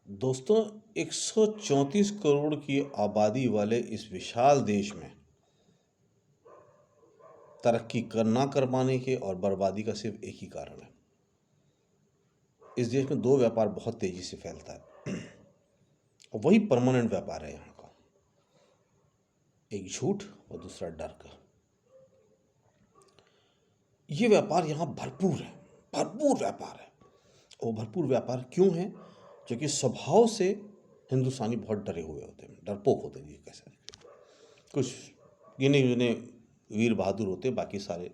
दोस्तों, 134 करोड़ की आबादी वाले इस विशाल देश में तरक्की ना कर पाने के और बर्बादी का सिर्फ एक ही कारण है। इस देश में दो व्यापार बहुत तेजी से फैलता है और वही परमानेंट व्यापार है यहाँ का। एक झूठ और दूसरा डर का। ये व्यापार यहाँ भरपूर है, भरपूर व्यापार है। और भरपूर व्यापार क्यों है? क्योंकि स्वभाव से हिंदुस्तानी बहुत डरे हुए होते हैं, डरपोक होते हैं। कैसे कुछ गिने चुने वीर बहादुर होते हैं, बाकी सारे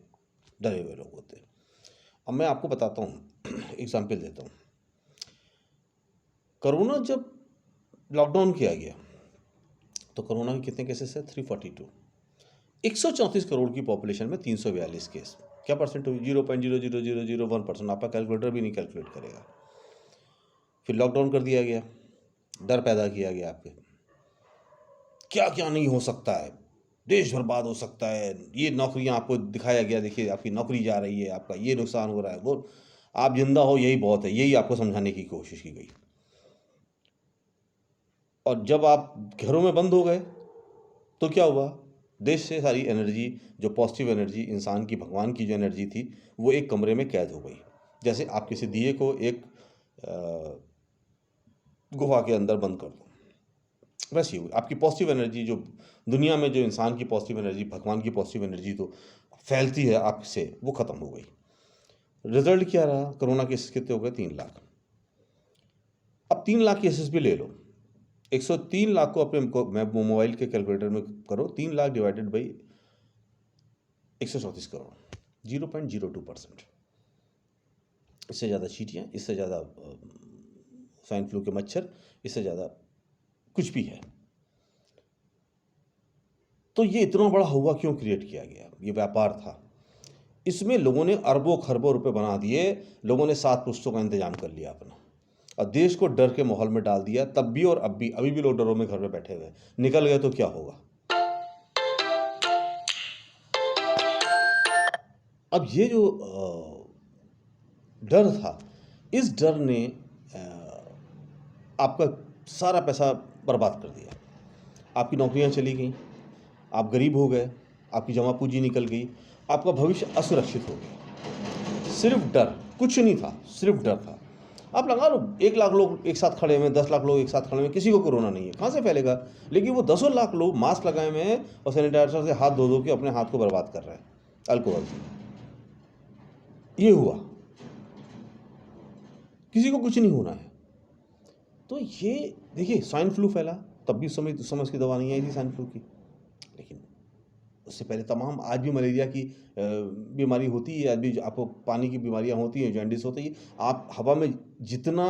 डरे हुए लोग होते हैं। अब मैं आपको बताता हूँ, एग्जाम्पल देता हूँ। कोरोना जब लॉकडाउन किया गया तो कोरोना के कितने केसेस है? 342। 134 करोड़ की पॉपुलेशन में 342 केस। क्या परसेंट हुई? 0.00001%। आपका कैलकुलेटर भी नहीं कैलकुलेट करेगा। फिर लॉकडाउन कर दिया गया, डर पैदा किया गया आपके, क्या क्या नहीं हो सकता है, देश बर्बाद हो सकता है, ये नौकरियां आपको दिखाया गया, देखिए आपकी नौकरी जा रही है, आपका ये नुकसान हो रहा है, वो आप जिंदा हो यही बहुत है, यही आपको समझाने की कोशिश की गई। और जब आप घरों में बंद हो गए तो क्या हुआ? देश से सारी एनर्जी, जो पॉजिटिव एनर्जी, इंसान की, भगवान की जो एनर्जी थी, वो एक कमरे में कैद हो गई। जैसे आप किसी दिए को एक गुफा के अंदर बंद कर दो, वैसी हुई आपकी पॉजिटिव एनर्जी। जो दुनिया में जो इंसान की पॉजिटिव एनर्जी, भगवान की पॉजिटिव एनर्जी तो फैलती है आपसे, वो ख़त्म हो गई। रिजल्ट क्या रहा? कोरोना केसेस कितने हो गए? 3 लाख। अब 3 लाख केसेस भी ले लो, 103 लाख को अपने मोबाइल के कैलकुलेटर में करो। 3 लाख डिवाइडेड बाई 134 करोड़, 0.02%। इससे ज़्यादा चींटियाँ, इससे ज़्यादा स्वाइन फ्लू के मच्छर, इससे ज़्यादा कुछ भी है। तो ये इतना बड़ा हुआ क्यों क्रिएट किया गया? ये व्यापार था, इसमें लोगों ने अरबों खरबों रुपए बना दिए। लोगों ने 7 पुश्तों का इंतजाम कर लिया अपना, और देश को डर के माहौल में डाल दिया। तब भी और अब भी, अभी भी लोग डरों में घर में बैठे हुए। निकल गए तो क्या होगा? अब ये जो डर था, इस डर ने आपका सारा पैसा बर्बाद कर दिया। आपकी नौकरियां चली गई, आप गरीब हो गए, आपकी जमा पूंजी निकल गई, आपका भविष्य असुरक्षित हो गया। सिर्फ डर, कुछ नहीं था, सिर्फ डर था। आप लगा लो 1 लाख लोग एक साथ खड़े हुए हैं, 10 लाख लोग एक साथ खड़े हुए हैं, किसी को कोरोना नहीं है, कहाँ से फैलेगा? लेकिन वो 10 लाख लोग मास्क लगाए हुए हैं और सैनिटाइजर से हाथ धो धो के अपने हाथ को बर्बाद कर रहे हैं अल्कोहल से। ये हुआ, किसी को कुछ नहीं होना है। तो ये देखिए, स्वाइन फ्लू फैला, तब भी समझ की दवा नहीं आई थी स्वाइन फ्लू की। लेकिन उससे पहले तमाम, आज भी मलेरिया की बीमारी होती है, आज भी आपको पानी की बीमारियां होती हैं, जॉन्डिस होती है। आप हवा में जितना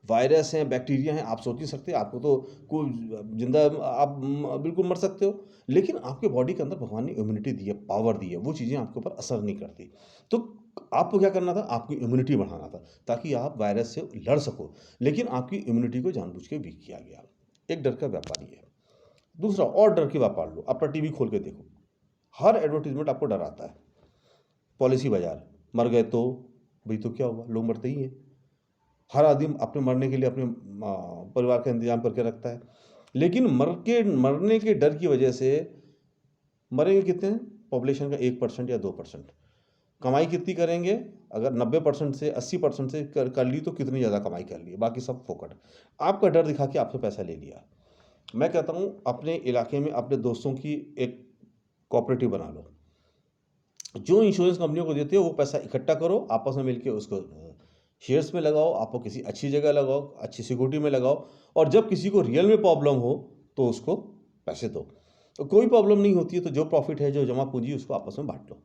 वायरस हैं, बैक्टीरिया हैं, आप सोच नहीं सकते। आपको तो कोई जिंदा, आप बिल्कुल मर सकते हो, लेकिन आपके बॉडी के अंदर भगवान ने इम्यूनिटी दी है, पावर दी है, वो चीज़ें आपके ऊपर असर नहीं करती। तो आपको क्या करना था? आपकी इम्यूनिटी बढ़ाना था, ताकि आप वायरस से लड़ सको। लेकिन आपकी इम्यूनिटी को जानबूझ के वीक किया गया। एक डर का व्यापार ही है। दूसरा और डर के व्यापार लो, अपना टीवी खोल के देखो, हर एडवर्टीजमेंट आपको डराता है। पॉलिसी बाजार, मर गए तो भाई तो क्या हुआ, लोग मरते ही हैं। हर आदमी अपने मरने के लिए अपने परिवार का इंतजाम करके रखता है। लेकिन मरने के डर की वजह से मरेंगे कितने हैं? पॉपुलेशन का 1% या 2%। कमाई कितनी करेंगे? अगर 90% से 80% से कर ली तो कितनी ज़्यादा कमाई कर ली, बाकी सब फोकट। आपका डर दिखा के आपसे पैसा ले लिया। मैं कहता हूँ अपने इलाके में अपने दोस्तों की एक कोऑपरेटिव बना लो, जो इंश्योरेंस कंपनियों को देते हो वो पैसा इकट्ठा करो, आपस में मिलकर उसको शेयर्स में लगाओ, आपको किसी अच्छी जगह लगाओ, अच्छी सिक्योरिटी में लगाओ, और जब किसी को रियल में प्रॉब्लम हो तो उसको पैसे दो। तो कोई प्रॉब्लम नहीं होती है तो जो प्रॉफिट है, जो जमा पूंजी, उसको आपस में बांट लो।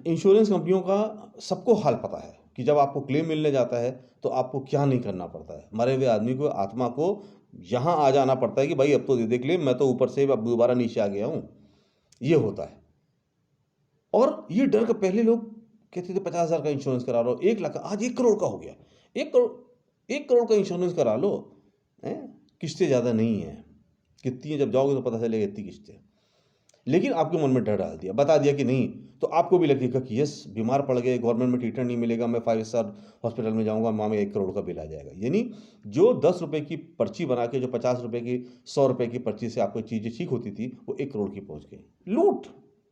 इंश्योरेंस कंपनियों का सबको हाल पता है कि जब आपको क्लेम मिलने जाता है तो आपको क्या नहीं करना पड़ता है। मरे हुए आदमी को, आत्मा को यहाँ आ जाना पड़ता है कि भाई अब तो दे दे क्लेम, मैं तो ऊपर से अब दोबारा नीचे आ गया हूँ। ये होता है। और ये डर का, पहले लोग कहते थे 50,000 का इंश्योरेंस करा लो, 1 लाख का, आज 1 करोड़ का हो गया। 1 करोड़ का इंश्योरेंस करा लो, हैं? किस्तें ज़्यादा नहीं है। कितनी है? जब जाओगे तो पता चलेगा इतनी किस्तें। लेकिन आपके मन में डर डाल दिया, बता दिया कि नहीं, तो आपको भी लगेगा कि यस, बीमार पड़ गए, गवर्नमेंट में ट्रीटमेंट नहीं मिलेगा, मैं 5 स्टार हॉस्पिटल में जाऊंगा, वहाँ में 1 करोड़ का बिल आ जाएगा। यानी जो 10 रुपए की पर्ची बना के, जो 50 रुपए की, 100 रुपए की पर्ची से आपको चीज़ें ठीक होती थी, वो 1 करोड़ की पहुंच गई। लूट,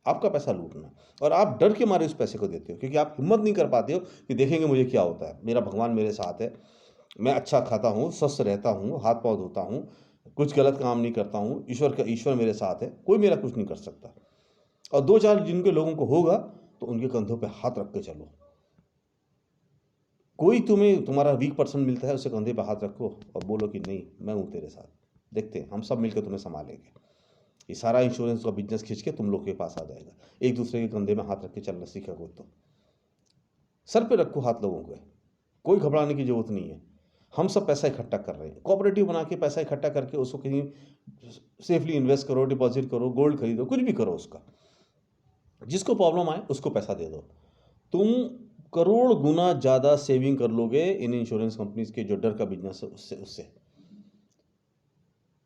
आपका पैसा लूटना। और आप डर के मारे उस पैसे को देते हो, क्योंकि आप हिम्मत नहीं कर पाते हो कि देखेंगे मुझे क्या होता है, मेरा भगवान मेरे साथ है, मैं अच्छा खाता हूँ, स्वस्थ रहता हूँ, हाथ पाँव धोता हूँ, कुछ गलत काम नहीं करता हूँ, ईश्वर मेरे साथ है, कोई मेरा कुछ नहीं कर सकता। और 2-4 जिनके लोगों को होगा, तो उनके कंधों पे हाथ रख के चलो। कोई तुम्हें तुम्हारा वीक पर्सन मिलता है, उसके कंधे पे हाथ रखो और बोलो कि नहीं, मैं हूँ तेरे साथ, देखते हैं, हम सब मिलकर तुम्हें संभालेंगे। ये सारा इंश्योरेंस का बिजनेस खींच के तुम लोग के पास आ जाएगा। एक दूसरे के कंधे में हाथ रख के चलना सीखा कोई तो। सर पे रखो हाथ लोगों के, कोई घबराने की जरूरत नहीं है। हम सब पैसा इकट्ठा कर रहे हैं, कोऑपरेटिव बना के पैसा इकट्ठा करके उसको कहीं सेफली इन्वेस्ट करो, डिपॉजिट करो, गोल्ड खरीदो, कुछ भी करो। उसका जिसको प्रॉब्लम आए उसको पैसा दे दो, तुम करोड़ गुना ज़्यादा सेविंग कर लोगे इन इंश्योरेंस कंपनीज के जो डर का बिजनेस है उससे।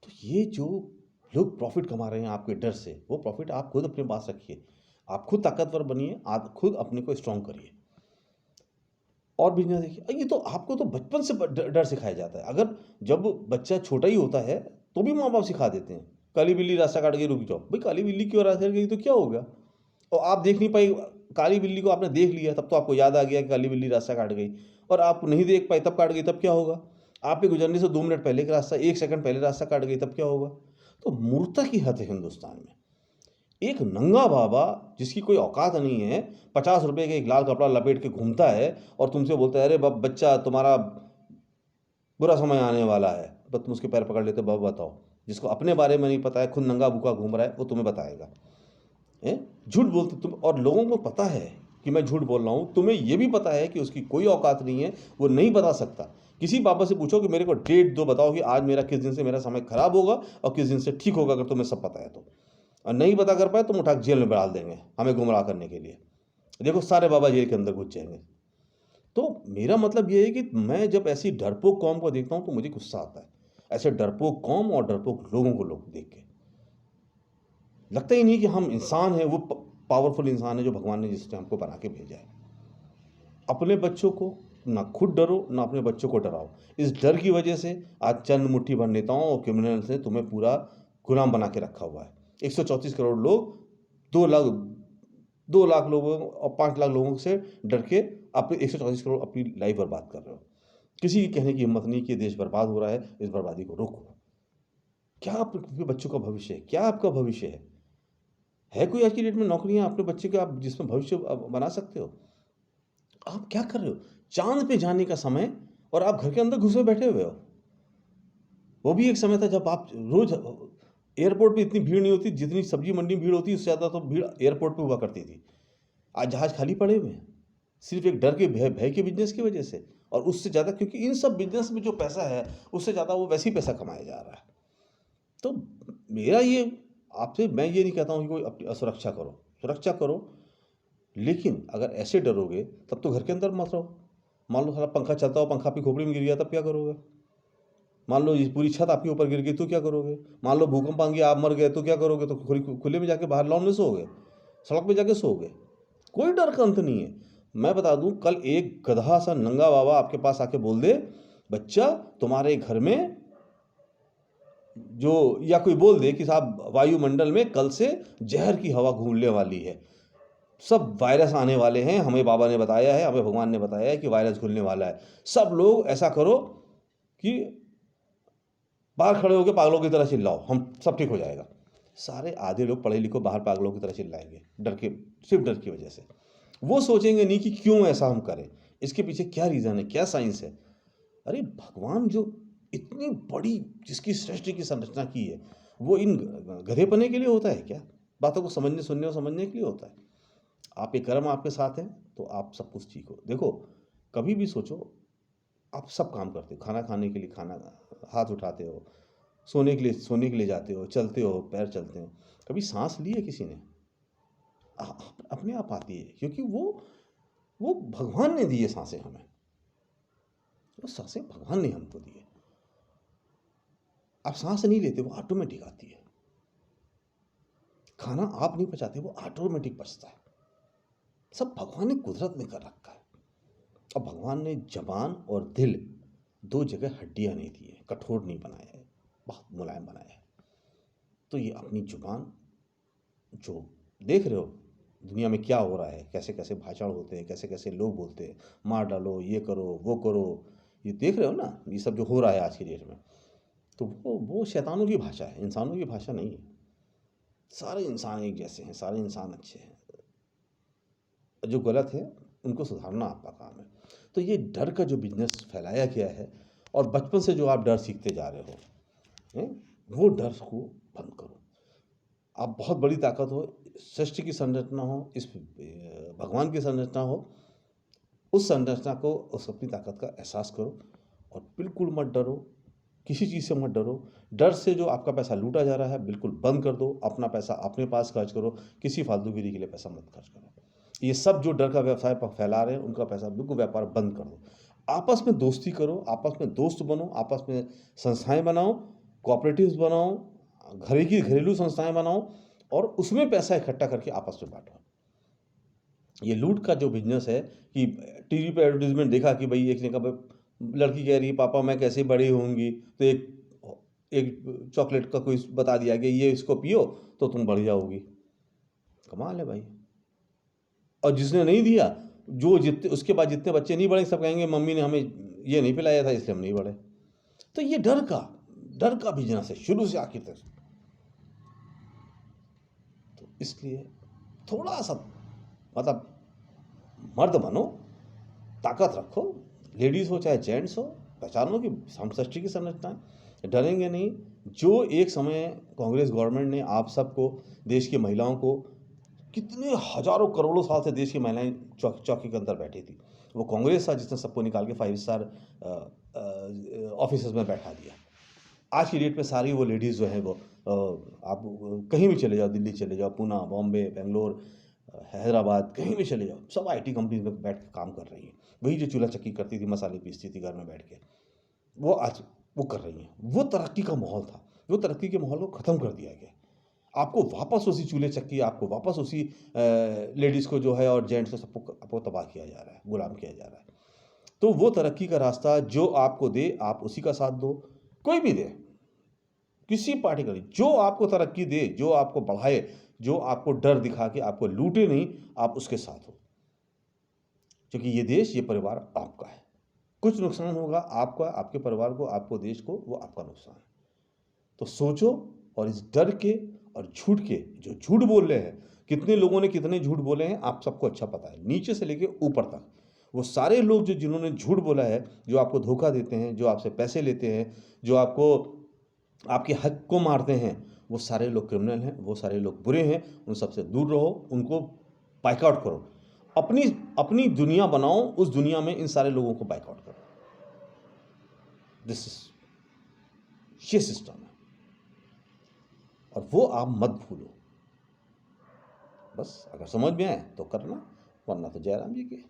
तो ये जो लोग प्रॉफिट कमा रहे हैं आपके डर से, वो प्रॉफिट आप खुद अपने पास रखिए, आप खुद ताकतवर बनिए, आप खुद अपने को स्ट्रांग करिए। और बिजनेस देखिए, ये तो आपको तो बचपन से डर सिखाया जाता है। अगर जब बच्चा छोटा ही होता है तो भी माँ बाप सिखा देते हैं, काली बिल्ली रास्ता काट गई रुक जाओ। भाई काली बिल्ली क्यों रास्ता काट गई, तो क्या होगा? और आप देख नहीं पाई, काली बिल्ली को आपने देख लिया, तब तो आपको याद आ गया कि काली बिल्ली रास्ता काट गई, और आप नहीं देख पाए तब काट गई, तब क्या होगा? आपके गुजरने से 2 मिनट पहले का रास्ता, 1 सेकंड पहले रास्ता काट गई, तब क्या होगा? तो मूर्खता की हद है हिंदुस्तान में। एक नंगा बाबा जिसकी कोई औकात नहीं है, 50 रुपए के एक लाल कपड़ा लपेट के घूमता है और तुमसे बोलता है, अरे बच्चा तुम्हारा बुरा समय आने वाला है, बस तुम उसके पैर पकड़ लेते, बाबा बताओ। जिसको अपने बारे में नहीं पता है, खुद नंगा भूखा घूम रहा है, वो तुम्हें बताएगा। झूठ बोलते तुम, और लोगों को पता है कि मैं झूठ बोल रहा हूँ, तुम्हें ये भी पता है कि उसकी कोई औकात नहीं है, वो नहीं बता सकता। किसी बाबा से पूछो कि मेरे को डेट दो, बताओ कि आज मेरा किस दिन से मेरा समय खराब होगा और किस दिन से ठीक होगा, अगर तुम्हें सब पता है तो। और नहीं पता कर पाए, तुम उठा के जेल में डाल देंगे हमें गुमराह करने के लिए। देखो सारे बाबा जेल के अंदर घुस जाएंगे। तो मेरा मतलब ये है कि मैं जब ऐसी डरपोक कौम को देखता हूँ तो मुझे गुस्सा आता है, ऐसे डरपोक कौम और डरपोक लोगों को लोग देख के लगता ही नहीं कि हम इंसान हैं, वो पावरफुल इंसान है जो भगवान ने जिसने हमको बना के भेजा है। अपने बच्चों को ना खुद डरो, ना अपने बच्चों को डराओ। इस डर की वजह से आज चंद मुट्ठी भर नेताओं और क्रिमिनल्स ने तुम्हें पूरा गुलाम बना के रखा हुआ है। 134 करोड़ लोग, 2 लाख 2 लाख लोगों और 5 लाख लोगों से डर के अपने 134 करोड़ अपनी लाइफ बर्बाद कर रहे हो। किसी की कहने की हिम्मत नहीं कि देश बर्बाद हो रहा है, इस बर्बादी को रोको। क्या आपके बच्चों का भविष्य है? क्या आपका भविष्य है? कोई आज की डेट में नौकरियां अपने बच्चे का आप जिसमें भविष्य बना सकते हो? आप क्या कर रहे हो? चांद पे जाने का समय और आप घर के अंदर घुसे बैठे हुए हो। वो भी एक समय था जब आप रोज एयरपोर्ट पे इतनी भीड़ नहीं होती, जितनी सब्जी मंडी में भीड़ होती है उससे ज़्यादा तो भीड़ एयरपोर्ट पे हुआ करती थी। आज जहाज खाली पड़े हुए हैं, सिर्फ एक डर के भय भय के बिजनेस की वजह से। और उससे ज़्यादा, क्योंकि इन सब बिजनेस में जो पैसा है उससे ज़्यादा वो वैसे ही पैसा कमाया जा रहा है। तो मेरा ये आपसे, मैं ये नहीं कहता हूँ कि कोई अपनी असुरक्षा करो, सुरक्षा करो, लेकिन अगर ऐसे डरोगे तब तो घर के अंदर मत रहो। मान लो सारा पंखा चलता हो, पंखा आपकी खोपड़ी में गिर गया, तब क्या करोगे? मान लो ये पूरी छत आपके ऊपर गिर गई तो क्या करोगे? मान लो भूकंप आ गया, आप मर गए तो क्या करोगे? तो खुले में जाके बाहर लॉन में सोओगे, सड़क पे जाके सोओगे। कोई डर का अंत नहीं है। मैं बता दूं, कल एक गधा सा नंगा बाबा आपके पास आके बोल दे, बच्चा तुम्हारे घर में जो, या कोई बोल दे कि साहब वायुमंडल में कल से जहर की हवा घूमने वाली है, सब वायरस आने वाले हैं, हमें बाबा ने बताया है, हमें भगवान ने बताया है कि वायरस घुलने वाला है, सब लोग ऐसा करो कि बाहर खड़े होकर पागलों की तरह चिल्लाओ, हम सब ठीक हो जाएगा। सारे आधे लोग पढ़े लिखो बाहर पागलों की तरह चिल्लाएंगे, डर के, सिर्फ डर की वजह से। वो सोचेंगे नहीं कि क्यों ऐसा हम करें, इसके पीछे क्या रीज़न है, क्या साइंस है। अरे भगवान जो इतनी बड़ी, जिसकी सृष्टि की संरचना की है, वो इन गधेपने के लिए होता है क्या? बातों को समझने, सुनने और समझने के लिए होता है। आप, एक कर्म आपके साथ है तो आप सब कुछ ठीक हो। देखो, कभी भी सोचो, आप सब काम करते हो, खाना खाने के लिए खाना हाथ उठाते हो, सोने के लिए जाते हो, चलते हो पैर चलते हो, कभी सांस ली है किसी ने? अपने आप आती है, क्योंकि वो भगवान ने दी है सांसें हमें, वो सांसें भगवान ने हमको दी है। आप सांस नहीं लेते, वो ऑटोमेटिक आती है। खाना आप नहीं पचाते, वो ऑटोमेटिक पचता है। सब भगवान ने कुदरत में कर रखा है। अब भगवान ने जबान और दिल 2 जगह हड्डियाँ नहीं दी है, कठोर नहीं बनाया है, बहुत मुलायम बनाया है। तो ये अपनी जुबान जो देख रहे हो दुनिया में क्या हो रहा है, कैसे-कैसे भाषण होते हैं, कैसे-कैसे लोग बोलते हैं, मार डालो, ये करो, वो करो, ये देख रहे हो ना, ये सब जो हो रहा है आज की डेट में। तो वो शैतानों की भाषा है, इंसानों की भाषा नहीं है। सारे इंसान एक जैसे हैं, सारे इंसान अच्छे हैं। जो गलत है उनको सुधारना आपका काम है। तो ये डर का जो बिज़नेस फैलाया गया है और बचपन से जो आप डर सीखते जा रहे हो, हैं, वो डर को बंद करो। आप बहुत बड़ी ताकत हो, सृष्टि की संरचना हो, इस भगवान की संरचना हो, उस संरचना को, उस अपनी ताकत का एहसास करो और बिल्कुल मत डरो, किसी चीज़ से मत डरो। डर से जो आपका पैसा लूटा जा रहा है बिल्कुल बंद कर दो, अपना पैसा अपने पास खर्च करो, किसी फालतूगिरी के लिए पैसा मत खर्च करो। ये सब जो डर का व्यवसाय फैला रहे हैं उनका पैसा बिल्कुल व्यापार बंद कर दो। आपस में दोस्ती करो, आपस में दोस्त बनो, आपस में संस्थाएँ बनाओ, कोऑपरेटिव्स बनाओ, घरेलू संस्थाएँ बनाओ और उसमें पैसा इकट्ठा करके आपस में बाँटो। ये लूट का जो बिज़नेस है कि टीवी पे एडवर्टाइज़मेंट देखा कि भई एक ने कहा लड़की कह रही है पापा मैं कैसे बड़ी होऊँगी, तो एक चॉकलेट का कोई बता दिया कि ये इसको पियो तो तुम बढ़ जाओगी। कमाल है भाई। और जिसने नहीं दिया, जो जितने उसके बाद जितने बच्चे नहीं बढ़े सब कहेंगे मम्मी ने हमें ये नहीं पिलाया था इसलिए हम नहीं बढ़े। तो ये डर का बिज़नेस है शुरू से आखिर तक। तो इसलिए थोड़ा-सा मतलब मर्द बनो, ताकत रखो, लेडीज़ हो चाहे जेंट्स हो, पहचानो कि हम सृष्टि की संरचना है, डरेंगे नहीं। जो एक समय कांग्रेस गवर्नमेंट ने आप सबको, देश की महिलाओं को, कितने हज़ारों करोड़ों साल से देश की महिलाएं चौकी के अंदर बैठी थी, वो कांग्रेस था जिसने सबको निकाल के 5 स्टार ऑफिसेज में बैठा दिया। आज की डेट में सारी वो लेडीज़ जो हैं वो आप कहीं भी चले जाओ, दिल्ली चले जाओ, पूना, बॉम्बे, बेंगलोर, हैदराबाद, कहीं भी चले जाओ, सब आईटी कंपनीज में बैठ के काम कर रही हैं। वही जो चूल्हा चक्की करती थी, मसाले पीसती थी घर में बैठ के, वो आज वो कर रही हैं। वो तरक्की का माहौल था, वो तरक्की के माहौल को ख़त्म कर दिया गया। आपको वापस उसी चूल्हे चक्की, आपको वापस उसी लेडीज़ को जो है और जेंट्स को सबको आपको तबाह किया जा रहा है, गुलाम किया जा रहा है। तो वो तरक्की का रास्ता जो आपको दे, आप उसी का साथ दो। कोई भी दे, किसी पार्टी का नहीं, जो आपको तरक्की दे, जो आपको बढ़ाए, जो आपको डर दिखा के आपको लूटे नहीं, आप उसके साथ हो। क्योंकि ये देश, ये परिवार आपका है। कुछ नुकसान होगा आपका, आपके परिवार को, आपको, देश को, वो आपका नुकसान है। तो सोचो और इस डर के और झूठ के, जो झूठ बोल रहे हैं, कितने लोगों ने कितने झूठ बोले हैं आप सबको अच्छा पता है, नीचे से लेके ऊपर तक। वो सारे लोग जो जिन्होंने झूठ बोला है, जो आपको धोखा देते हैं, जो आपसे पैसे लेते हैं, जो आपको आपके हक को मारते हैं, वो सारे लोग क्रिमिनल हैं, वो सारे लोग बुरे हैं। उन सबसे दूर रहो, उनको बाइकआउट करो, अपनी अपनी दुनिया बनाओ, उस दुनिया में इन सारे लोगों को बाइकआउट करो। दिस इज ये सिस्टम है और वो आप मत भूलो। बस अगर समझ में आए तो करना, वरना तो जयराम जी की।